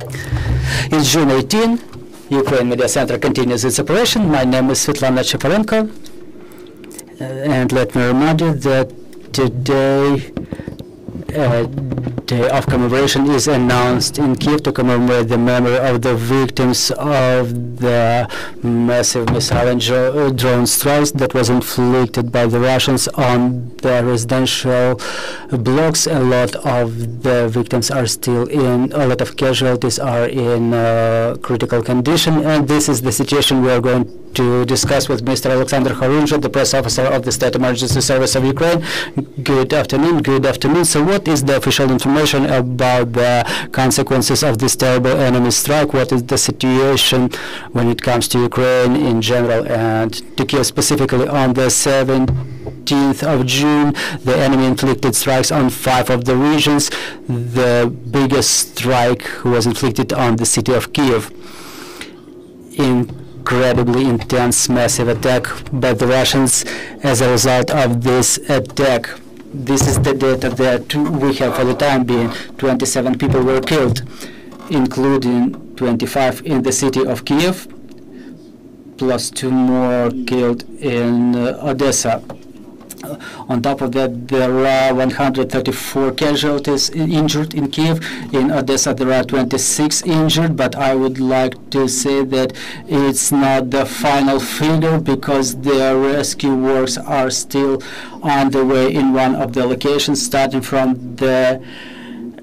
In June 18, Ukraine Media Center continues its operation. My name is Svetlana Cheparenko, and let me remind you that today day of commemoration is announced in Kyiv to commemorate the memory of the victims of the massive missile and drone strikes that was inflicted by the Russians on the residential blocks. A lot of the victims are still a lot of casualties are in critical condition, and this is the situation we are going to discuss with Mr. Oleksandr Khorunzhyi, the press officer of the State Emergency Service of Ukraine. Good afternoon. Good afternoon. So what is the official information about the consequences of this terrible enemy strike? What is the situation when it comes to Ukraine in general and to Kyiv specifically? On the 17th of June, the enemy inflicted strikes on 5 of the regions. The biggest strike was inflicted on the city of Kyiv. Incredibly intense, massive attack by the Russians. As a result of this attack, this is the data that we have for the time being. 27 people were killed, including 25 in the city of Kyiv, plus 2 more killed in Odessa. On top of that, there are 134 casualties injured in Kyiv. In Odessa, there are 26 injured, but I would like to say that it's not the final figure because the rescue works are still underway in one of the locations. Starting from the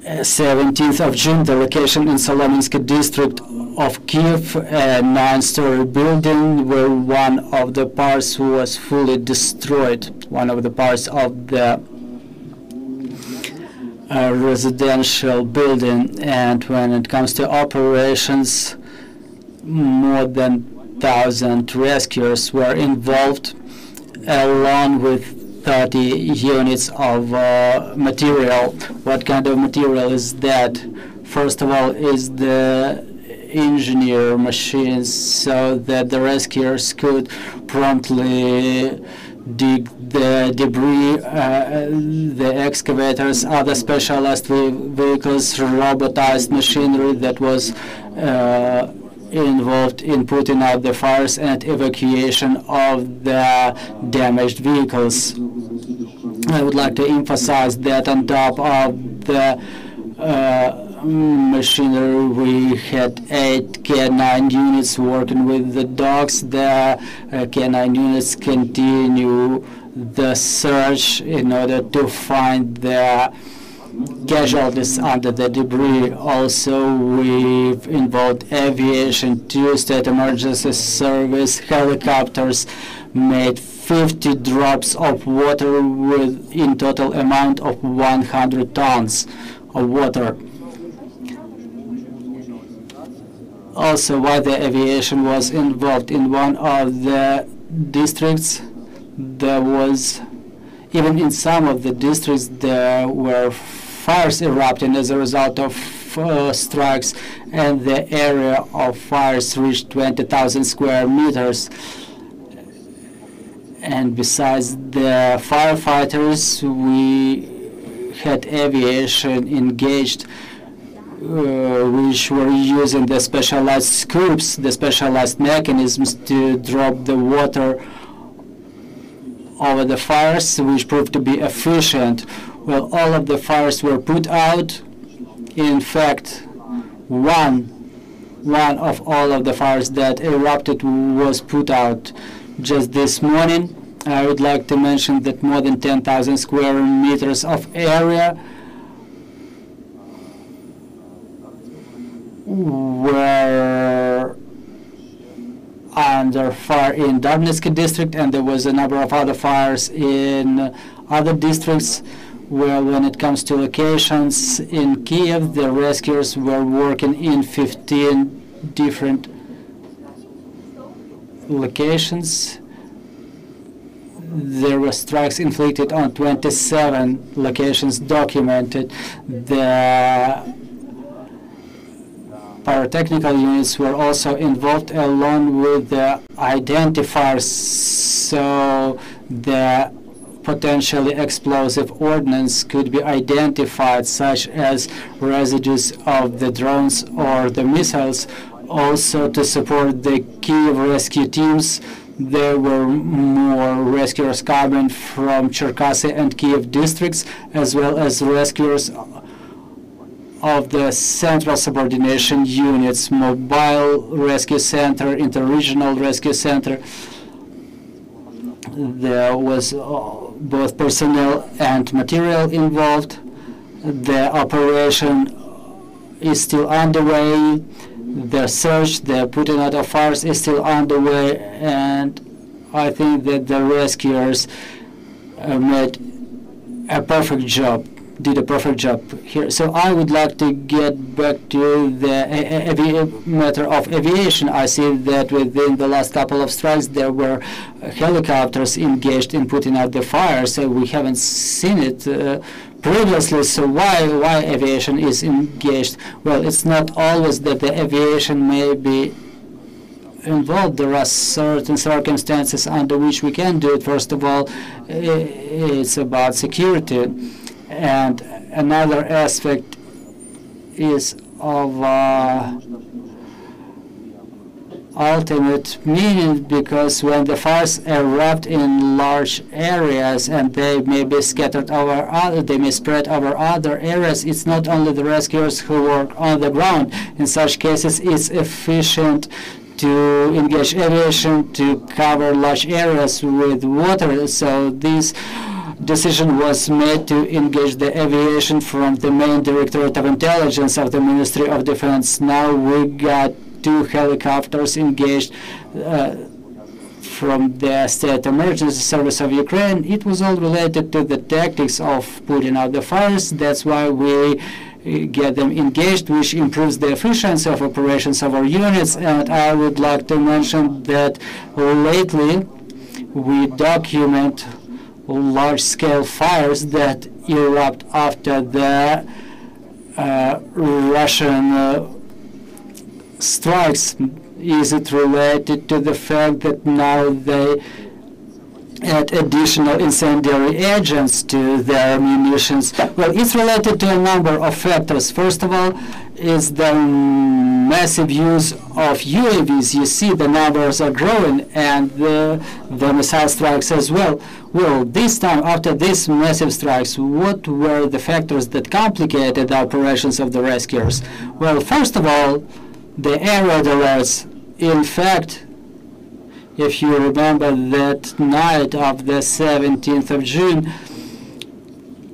17th of June, the location in Solominsk district of Kyiv, a 9-story building where one of the parts was fully destroyed, one of the parts of the residential building. And when it comes to operations, more than 1,000 rescuers were involved, along with 30 units of material. What kind of material is that? First of all, is the engineer machines so that the rescuers could promptly dig the debris, the excavators, other specialized vehicles, robotized machinery that was involved in putting out the fires and evacuation of the damaged vehicles. I would like to emphasize that on top of the machinery, we had 8 K9 units working with the dogs. The K9 units continue the search in order to find the casualties under the debris. Also, we've involved aviation, 2 state emergency service helicopters, made 50 drops of water with in total amount of 100 tons of water. Also, while the aviation was involved in one of the districts, there was, even in some of the districts, there were fires erupting as a result of strikes, and the area of fires reached 20,000 square meters. And besides the firefighters, we had aviation engaged, which were using the specialized scoops, the specialized mechanisms to drop the water over the fires, which proved to be efficient. Well, all of the fires were put out. In fact, one of all of the fires that erupted was put out just this morning. I would like to mention that more than 10,000 square meters of area were under fire in Darnitsky district, and there was a number of other fires in other districts. Well, when it comes to locations in Kyiv, the rescuers were working in 15 different locations. There were strikes inflicted on 27 locations documented. The pyrotechnical units were also involved along with the identifiers, so the potentially explosive ordnance could be identified, such as residues of the drones or the missiles. Also, to support the Kyiv rescue teams, there were more rescuers coming from Cherkasy and Kyiv districts, as well as rescuers of the Central Subordination Units, Mobile Rescue Center, Interregional Rescue Center. There was both personnel and material involved. The operation is still underway. The search, the putting out of fires is still underway, and I think that the rescuers made a perfect job, did a perfect job here. So I would like to get back to the matter of aviation. I see that within the last couple of strikes there were helicopters engaged in putting out the fire, so we haven't seen it previously. So why aviation is engaged? Well, it's not always that the aviation may be involved. There are certain circumstances under which we can do it. First of all, it's about security. And another aspect is of ultimate meaning, because when the fires erupt in large areas and they may be scattered over they may spread over other areas, it's not only the rescuers who work on the ground. In such cases, it's efficient to engage aviation to cover large areas with water. So this decision was made to engage the aviation from the main Directorate of Intelligence of the Ministry of Defense. Now we got 2 helicopters engaged from the State Emergency Service of Ukraine. It was all related to the tactics of putting out the fires. That's why we get them engaged, which improves the efficiency of operations of our units. And I would like to mention that lately we document large-scale fires that erupt after the Russian strikes. Is it related to the fact that now they add additional incendiary agents to their munitions? Well, it's related to a number of factors. First of all, is the massive use of UAVs. You see the numbers are growing, and the missile strikes as well. Well, this time, after these massive strikes, what were the factors that complicated the operations of the rescuers? Well, first of all, the aerial alerts. In fact, if you remember that night of the 17th of June,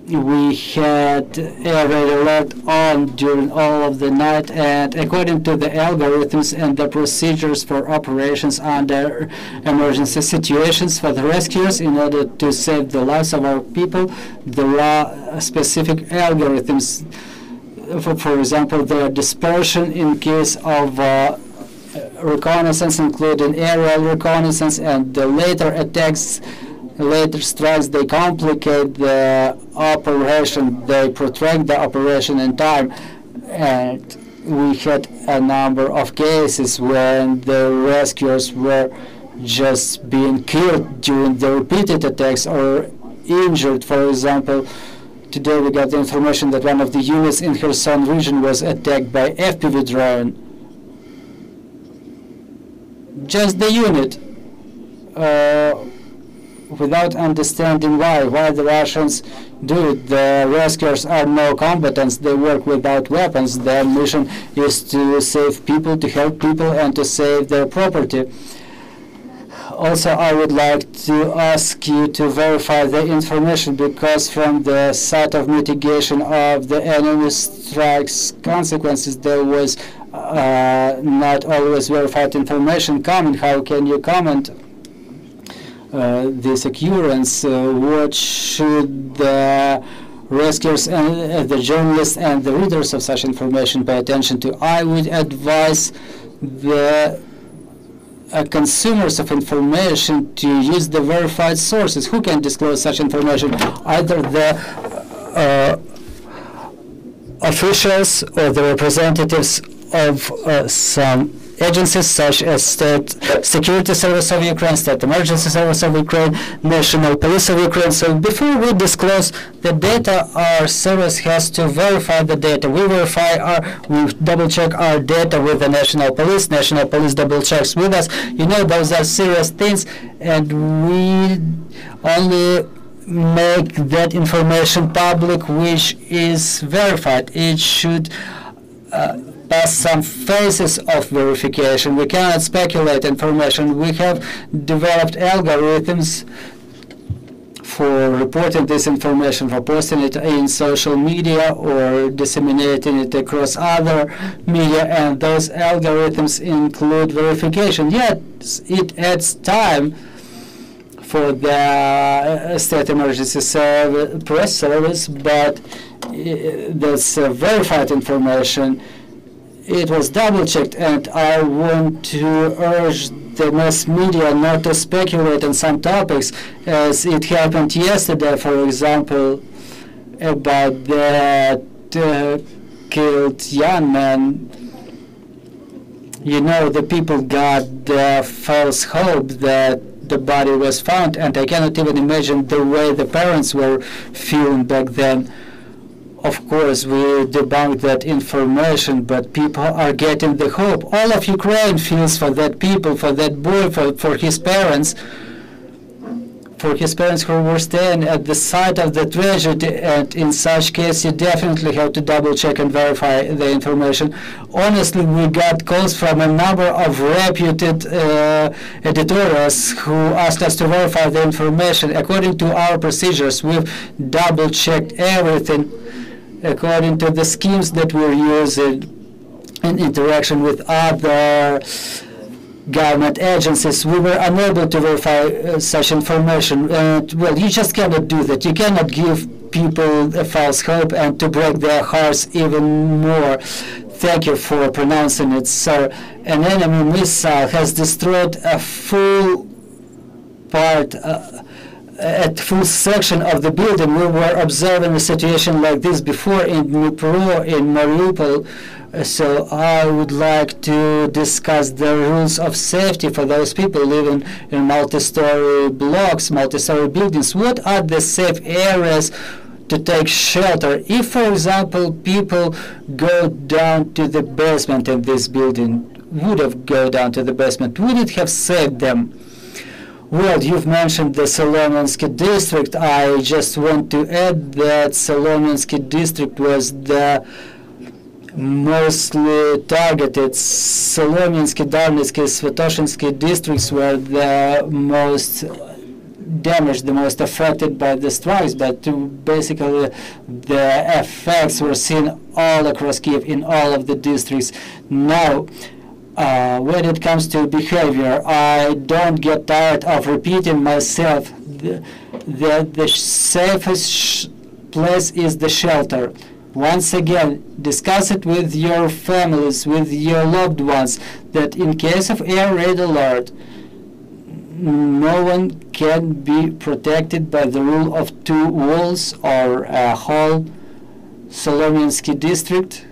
we had aerial alert on during all of the night, and according to the algorithms and the procedures for operations under emergency situations for the rescuers, in order to save the lives of our people, there are specific algorithms. For example, the dispersion in case of reconnaissance, including aerial reconnaissance, and the later attacks, later strikes, they complicate the operation, they protract the operation in time. And we had a number of cases when the rescuers were just being killed during the repeated attacks or injured. For example, today we got the information that one of the units in Kherson region was attacked by FPV drone. Just the unit, without understanding why the Russians do it. The rescuers are no combatants. They work without weapons. Their mission is to save people, to help people, and to save their property. Also, I would like to ask you to verify the information, because from the side of mitigation of the enemy strikes consequences, there was not always verified information coming. How can you comment this occurrence? What should the rescuers and the journalists and the readers of such information pay attention to? I would advise the consumers of information to use the verified sources. Who can disclose such information? Either the officials or the representatives of some agencies such as State Security Service of Ukraine, State Emergency Service of Ukraine, National Police of Ukraine. So before we disclose the data, our service has to verify the data. We double-check our data with the National Police. National Police double-checks with us. You know, those are serious things, and we only make that information public which is verified. It should pass some phases of verification. We cannot speculate information. We have developed algorithms for reporting this information, for posting it in social media or disseminating it across other media, and those algorithms include verification. Yet it adds time for the State Emergency Press Service, but that's verified information. It was double-checked, and I want to urge the mass media not to speculate on some topics, as it happened yesterday, for example, about that killed young man. You know, the people got the false hope that the body was found, and I cannot even imagine the way the parents were feeling back then. Of course, we debunked that information, but people are getting the hope. All of Ukraine feels for that people, for that boy, for his parents who were staying at the site of the tragedy, and in such case you definitely have to double-check and verify the information. Honestly, we got calls from a number of reputed editorials who asked us to verify the information. According to our procedures, we've double-checked everything according to the schemes that we're using in interaction with other government agencies. We were unable to verify such information. Well, you just cannot do that. You cannot give people a false hope and to break their hearts even more. Thank you for pronouncing it, sir. An enemy missile has destroyed a full part, a full section of the building. We were observing a situation like this before in Dnipro, in Mariupol. So I would like to discuss the rules of safety for those people living in multi-story blocks, multi-story buildings. What are the safe areas to take shelter? If, for example, people go down to the basement in this building, would have go down to the basement, would it have saved them? Well, you've mentioned the Solomyansky district. I just want to add that Solomyansky district was the mostly targeted. Solomyansky, Darnitsky, Svetoshinsky districts were the most damaged, the most affected by the strikes, but basically the effects were seen all across Kyiv in all of the districts. Now, when it comes to behavior, I don't get tired of repeating myself. The safest place is the shelter. Once again, discuss it with your families, with your loved ones, that in case of air raid alert, no one can be protected by the rule of two walls or a whole Solomyansky district.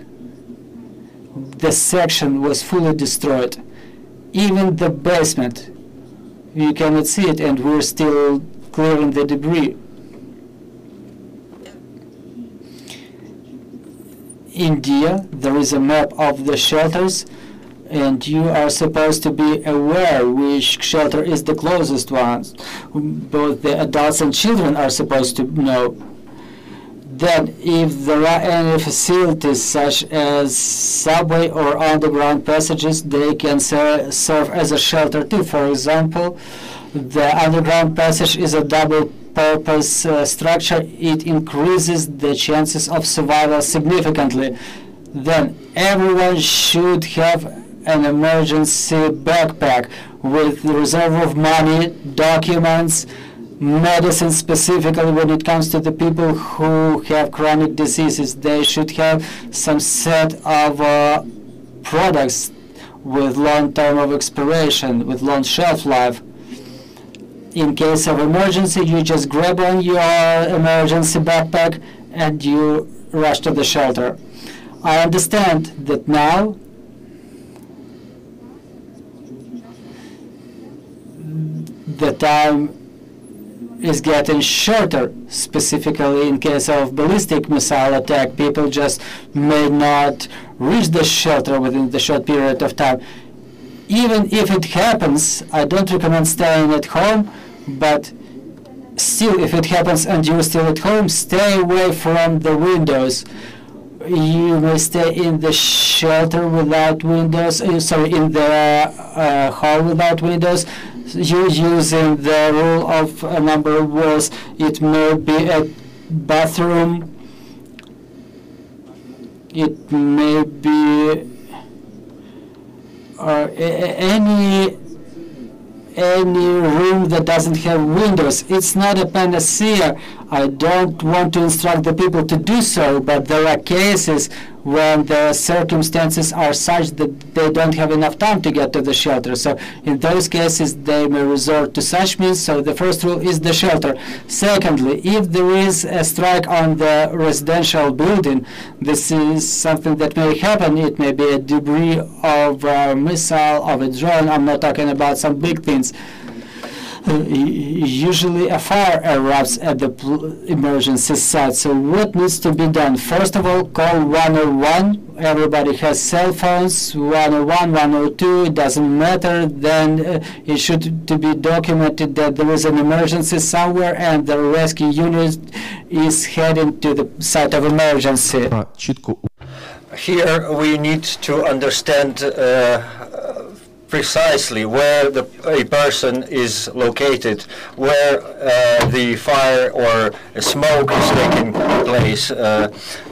The section was fully destroyed. Even the basement, you cannot see it, and we're still clearing the debris. India, there is a map of the shelters, and you are supposed to be aware which shelter is the closest one. Both the adults and children are supposed to know. Then, if there are any facilities such as subway or underground passages, they can serve as a shelter too. For example, the underground passage is a double-purpose structure. It increases the chances of survival significantly. Then, everyone should have an emergency backpack with reserve of money, documents, medicine. Specifically when it comes to the people who have chronic diseases, they should have some set of products with long term of expiration, with long shelf life. In case of emergency, you just grab on your emergency backpack and you rush to the shelter. I understand that now the time is getting shorter. Specifically in case of ballistic missile attack, people just may not reach the shelter within the short period of time. Even if it happens, I don't recommend staying at home, but still, if it happens and you're still at home, stay away from the windows. You may stay in the shelter without windows, in the hall without windows. You're using the rule of a number of walls. It may be a bathroom. It may be any room that doesn't have windows. It's not a panacea. I don't want to instruct the people to do so, but there are cases when the circumstances are such that they don't have enough time to get to the shelter. So in those cases, they may resort to such means. So the first rule is the shelter. Secondly, if there is a strike on the residential building, this is something that may happen. It may be a debris of a missile, of a drone. I'm not talking about some big things. Usually a fire erupts at the emergency site. So what needs to be done? First of all, call 101. Everybody has cell phones. 101, 102, it doesn't matter. Then it should to be documented that there is an emergency somewhere and the rescue unit is heading to the site of emergency. Here we need to understand precisely where a person is located, where the fire or smoke is taking place.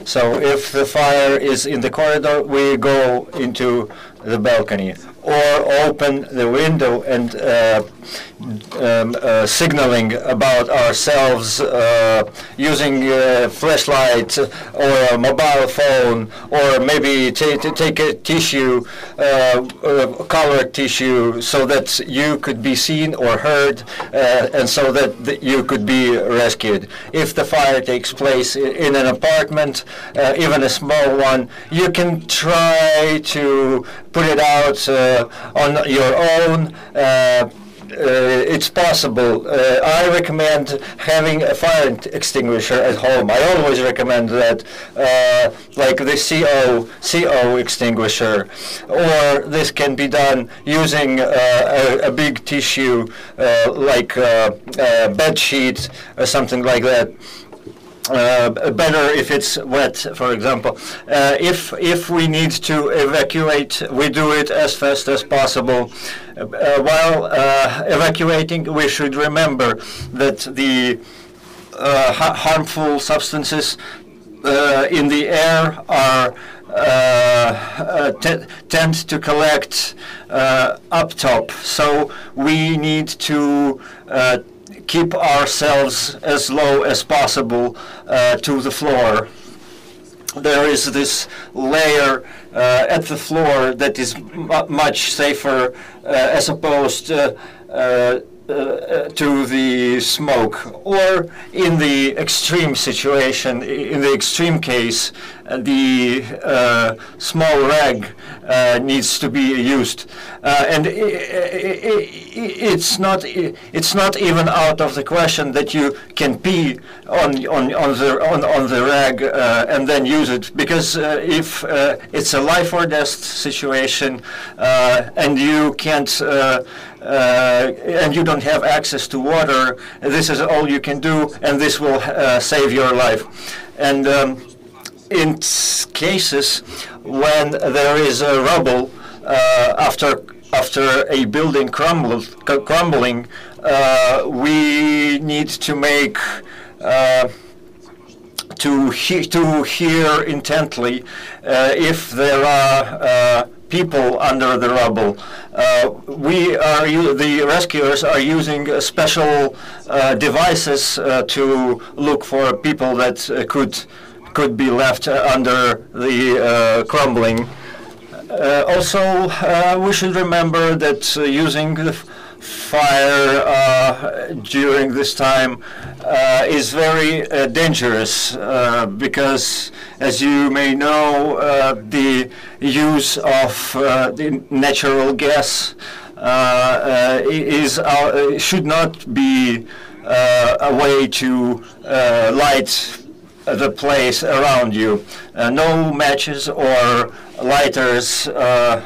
So if the fire is in the corridor, we go into the balcony or open the window and signaling about ourselves using a flashlight or a mobile phone, or maybe take a tissue, colored tissue, so that you could be seen or heard, and so that you could be rescued. If the fire takes place in an apartment, even a small one, you can try to put it out on your own. It's possible. I recommend having a fire extinguisher at home. I always recommend that, like the CO extinguisher, or this can be done using a big tissue, like a bed sheet or something like that. Better if it's wet, for example. If we need to evacuate, we do it as fast as possible. While evacuating, we should remember that the harmful substances in the air are tend to collect up top. So we need to keep ourselves as low as possible to the floor. There is this layer at the floor that is much safer as opposed to the smoke. Or in the extreme situation, in the extreme case, the small rag needs to be used, and it's not even out of the question that you can pee on the rag and then use it, because if it's a life or death situation and you can't and you don't have access to water, this is all you can do, and this will save your life. And in cases when there is a rubble after a building crumbling, we need to make to hear intently if there are people under the rubble. The rescuers are using special devices to look for people that could be left under the crumbling. Also, we should remember that using the fire during this time is very dangerous, because, as you may know, the use of the natural gas should not be a way to light the place around you. No matches or lighters are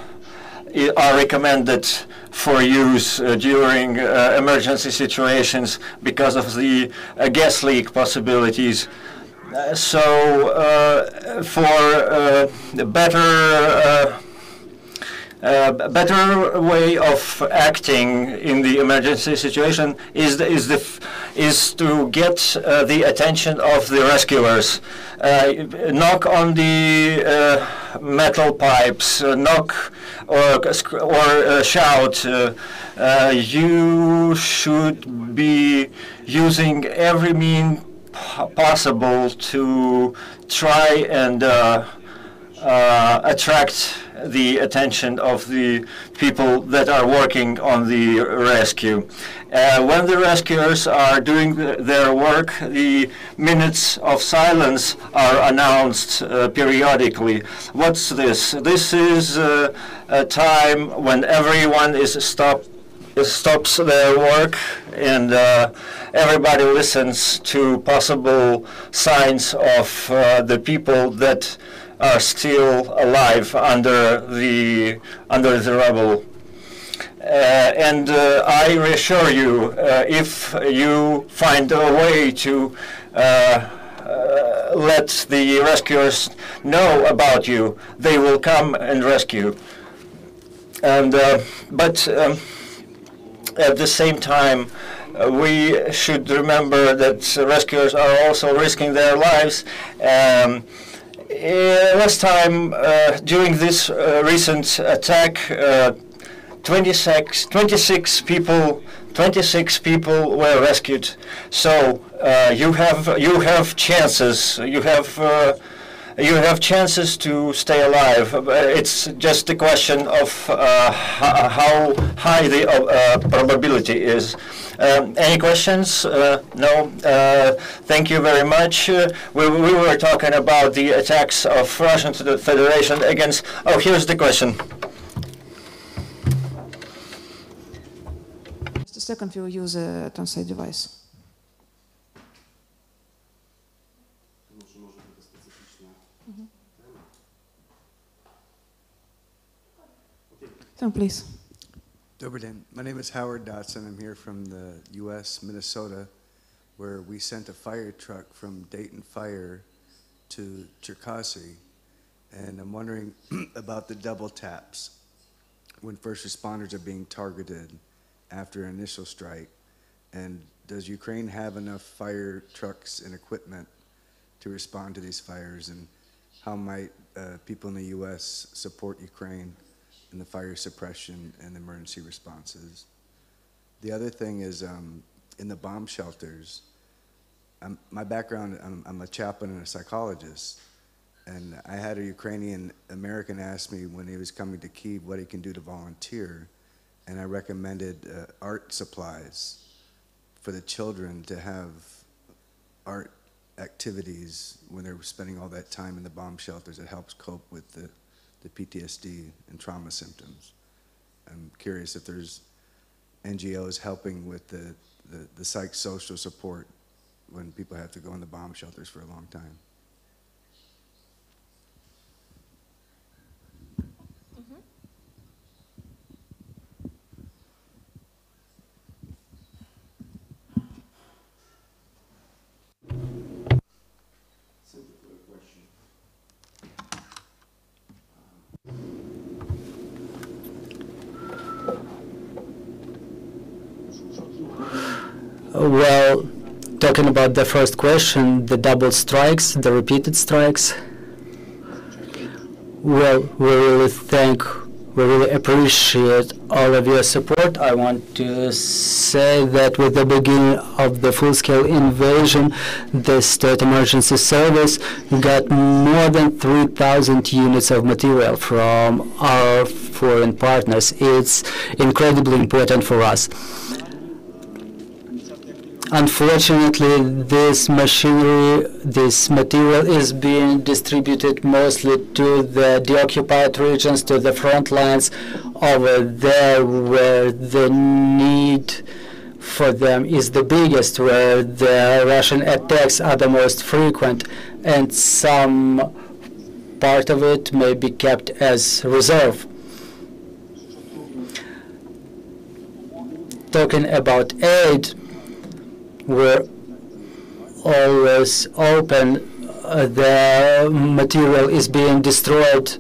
recommended for use during emergency situations because of the gas leak possibilities. For better way of acting in the emergency situation is to get the attention of the rescuers. Knock on the metal pipes, knock or shout. You should be using every means possible to try and attract the attention of the people that are working on the rescue. When the rescuers are doing their work, the minutes of silence are announced periodically. What's this? This is a time when everyone stops their work and everybody listens to possible signs of the people that are still alive under the rubble. And I reassure you, if you find a way to let the rescuers know about you, they will come and rescue. And but at the same time, we should remember that rescuers are also risking their lives. Last time, during this recent attack, 26 people were rescued. So you have chances. You have chances to stay alive. It's just a question of how high the probability is. Any questions? No? Thank you very much. We were talking about the attacks of Russian Federation against... Oh, here's the question. Just a second, we'll use a translate device. Please. Добрый день. My name is Howard Dotson. I'm here from the U.S., Minnesota, where we sent a fire truck from Dayton Fire to Cherkasy. And I'm wondering about the double taps when first responders are being targeted after an initial strike. And does Ukraine have enough fire trucks and equipment to respond to these fires? And how might people in the U.S. support Ukraine in the fire suppression and emergency responses? The other thing is in the bomb shelters, my background, I'm a chaplain and a psychologist, and I had a Ukrainian American ask me when he was coming to Kyiv what he can do to volunteer, and I recommended art supplies for the children to have art activities when they're spending all that time in the bomb shelters. It helps cope with the PTSD and trauma symptoms. I'm curious if there's NGOs helping with the psychosocial support when people have to go in the bomb shelters for a long time. Well, talking about the first question, the double strikes, the repeated strikes, well, we really appreciate all of your support. I want to say that with the beginning of the full-scale invasion, the State Emergency Service got more than 3,000 units of material from our foreign partners. It's incredibly important for us. Unfortunately, this machinery, this material is being distributed mostly to the deoccupied regions, to the front lines over there where the need for them is the biggest, where the Russian attacks are the most frequent, and some part of it may be kept as reserve. Talking about aid, we're always open. The material is being destroyed.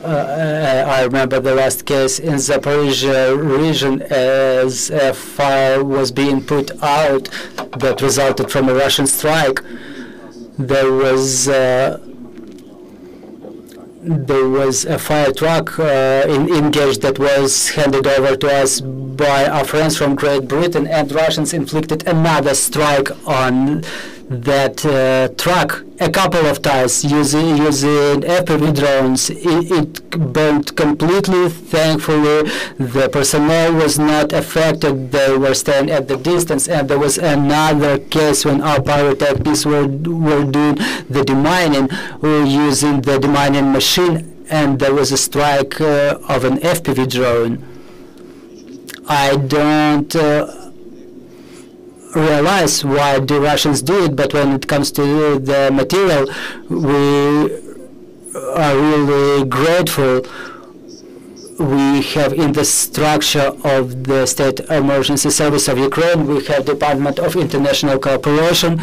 I remember the last case in Zaporizhia region as a fire was being put out that resulted from a Russian strike. There was a fire truck engaged that was handed over to us by our friends from Great Britain, and Russians inflicted another strike on that truck a couple of times using FPV drones. It burned completely. Thankfully, the personnel was not affected. They were staying at the distance. And there was another case when our pyrotechnics were doing the demining, using the demining machine, and there was a strike of an FPV drone. I don't realize why the Russians do it, but when it comes to the material, we are really grateful. We have in the structure of the State Emergency Service of Ukraine, we have Department of International Cooperation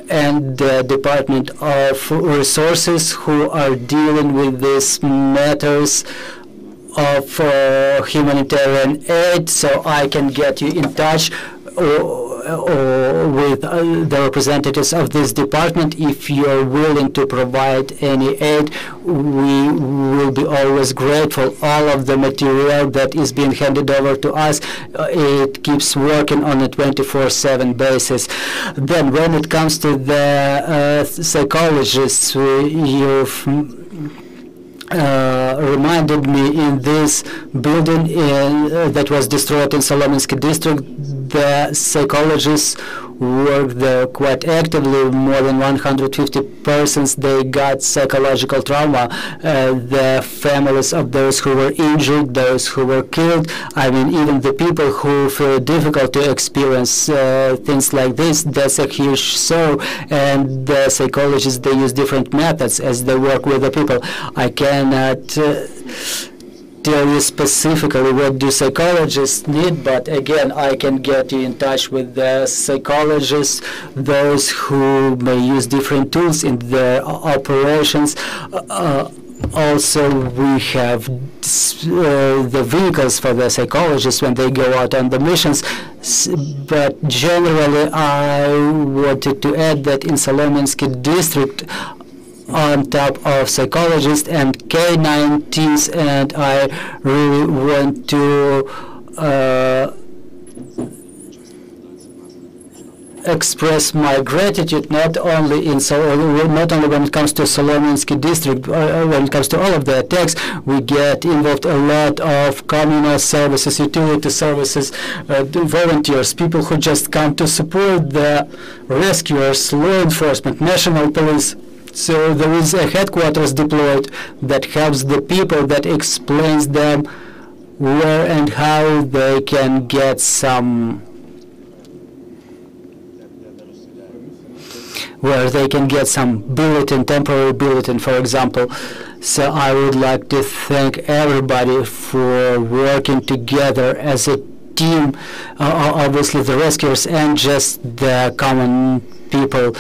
and the Department of Resources who are dealing with these matters of humanitarian aid, so I can get you in touch with the representatives of this department. If you're willing to provide any aid, we will be always grateful. All of the material that is being handed over to us, it keeps working on a 24/7 basis. Then when it comes to the psychologists, you've reminded me in this building that was destroyed in Solominsky district, the psychologists worked there quite actively. More than 150 persons, they got psychological trauma. The families of those who were injured, those who were killed, I mean, even the people who feel difficult to experience things like this, that's a huge sorrow. And the psychologists, they use different methods as they work with the people. I cannot tell you specifically what do psychologists need, but again, I can get you in touch with the psychologists, those who may use different tools in their operations. Also, we have the vehicles for the psychologists when they go out on the missions. But generally, I wanted to add that in Solominsky district, on top of psychologists and K9 teams, and I really want to express my gratitude not only when it comes to Solominsky district, when it comes to all of the attacks. We get involved a lot of communal services, utility services, volunteers, people who just come to support the rescuers, law enforcement, national police. So there is a headquarters deployed that helps the people, that explains them where and how they can get some, bulletin, temporary bulletin, for example. So I would like to thank everybody for working together as a team, obviously the rescuers and just the common people.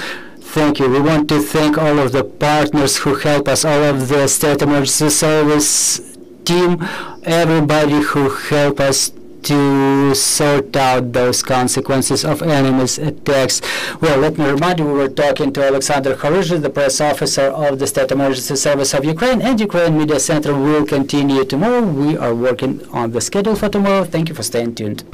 Thank you. We want to thank all of the partners who help us, all of the State Emergency Service team, everybody who help us to sort out those consequences of enemy's attacks. Well, let me remind you, we were talking to Oleksandr Khorunzhyi, the press officer of the State Emergency Service of Ukraine, and Ukraine Media Center will continue tomorrow. We are working on the schedule for tomorrow. Thank you for staying tuned.